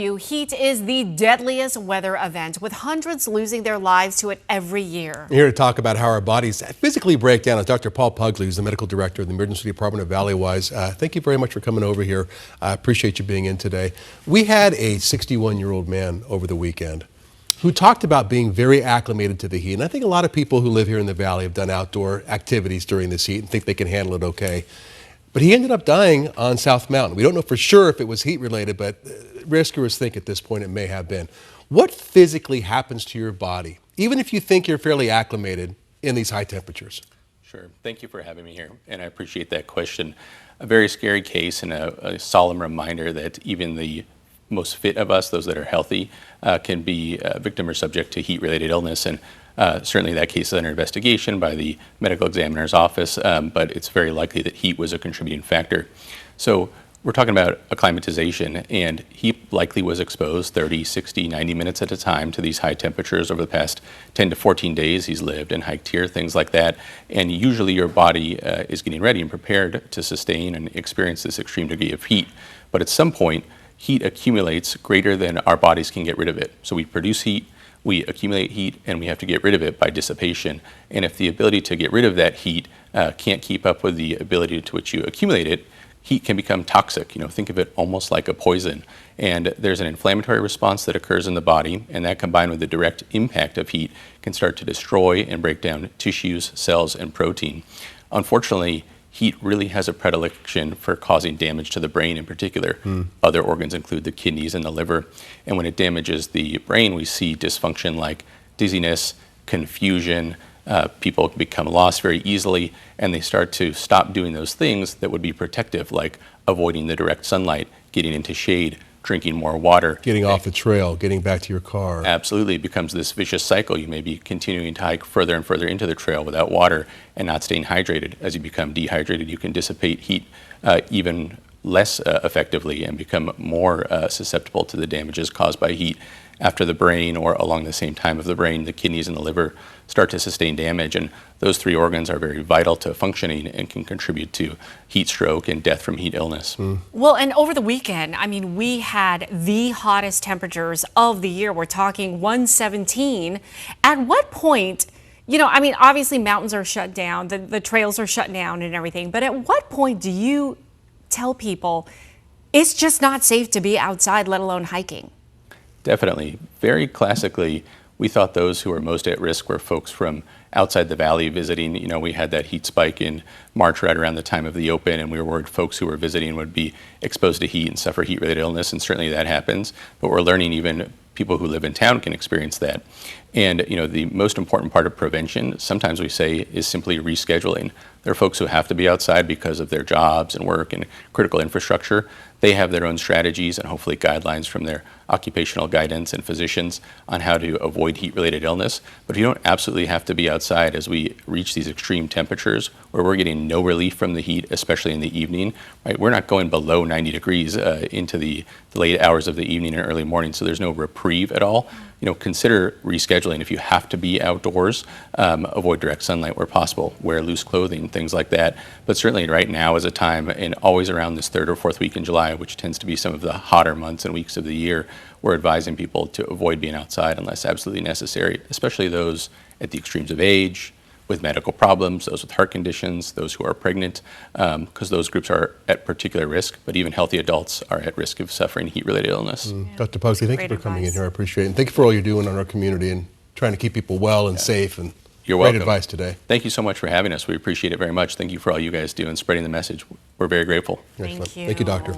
Heat is the deadliest weather event, with hundreds losing their lives to it every year. Here to talk about how our bodies physically break down is Dr. Paul Pugsley, who's the medical director of the Emergency Department of Valleywise. Thank you very much for coming over here. I appreciate you being in today. We had a 61-year-old man over the weekend who talked about being very acclimated to the heat. And I think a lot of people who live here in the Valley have done outdoor activities during this heat and think they can handle it okay. But he ended up dying on South Mountain. We don't know for sure if it was heat related, but rescuers think at this point it may have been. What physically happens to your body, even if you think you're fairly acclimated in these high temperatures? Sure. Thank you for having me here, and I appreciate that question. A very scary case and a solemn reminder that even the most fit of us, those that are healthy, can be a victim or subject to heat-related illness. And certainly that case is under investigation by the medical examiner's office, but it's very likely that heat was a contributing factor. So we're talking about acclimatization, and he likely was exposed 30, 60, 90 minutes at a time to these high temperatures over the past 10 to 14 days he's lived and hiked here, things like that. And usually your body is getting ready and prepared to sustain and experience this extreme degree of heat. But at some point, heat accumulates greater than our bodies can get rid of it. So we produce heat, we accumulate heat, and we have to get rid of it by dissipation. And if the ability to get rid of that heat can't keep up with the ability to which you accumulate it, heat can become toxic. Think of it almost like a poison. And there's an inflammatory response that occurs in the body, and that combined with the direct impact of heat can start to destroy and break down tissues, cells, and protein. Unfortunately, heat really has a predilection for causing damage to the brain in particular. Other organs include the kidneys and the liver. And when it damages the brain, we see dysfunction like dizziness, confusion. People become lost very easily, and they start to stop doing those things that would be protective, like avoiding the direct sunlight, getting into shade, drinking more water. Getting off the trail, getting back to your car. Absolutely. It becomes this vicious cycle. You may be continuing to hike further and further into the trail without water and not staying hydrated. As you become dehydrated, you can dissipate heat even less effectively and become more susceptible to the damages caused by heat. After the brain, or along the same time of the brain, the kidneys and the liver start to sustain damage, and those three organs are very vital to functioning and can contribute to heat stroke and death from heat illness. Well, and over the weekend, we had the hottest temperatures of the year. We're talking 117. At what point, obviously mountains are shut down, the trails are shut down and everything, but at what point do you tell people it's just not safe to be outside, let alone hiking? Definitely. Very classically, we thought those who were most at risk were folks from outside the valley visiting. We had that heat spike in March right around the time of the Open, and we were worried folks who were visiting would be exposed to heat and suffer heat-related illness, and certainly that happens. But we're learning even people who live in town can experience that. And the most important part of prevention, sometimes we say, is simply rescheduling. There are folks who have to be outside because of their jobs and work and critical infrastructure. They have their own strategies and hopefully guidelines from their occupational guidance and physicians on how to avoid heat-related illness. But you don't absolutely have to be outside as we reach these extreme temperatures where we're getting no relief from the heat, especially in the evening. Right? We're not going below 90 degrees into the late hours of the evening and early morning, so there's no reprieve at all. Consider rescheduling. If you have to be outdoors, avoid direct sunlight where possible, wear loose clothing, things like that. But certainly right now is a time, and always around this third or fourth week in July, which tends to be some of the hotter months and weeks of the year, we're advising people to avoid being outside unless absolutely necessary, especially those at the extremes of age, with medical problems, those with heart conditions, those who are pregnant, because those groups are at particular risk, but even healthy adults are at risk of suffering heat-related illness. Dr. Pugsley, thank you for coming in here. I appreciate it. And thank you for all you're doing on our community and trying to keep people well and safe. And You're welcome. Great advice today. Thank you so much for having us. We appreciate it very much. Thank you for all you guys do and spreading the message. We're very grateful. Thank you. Thank you, Doctor.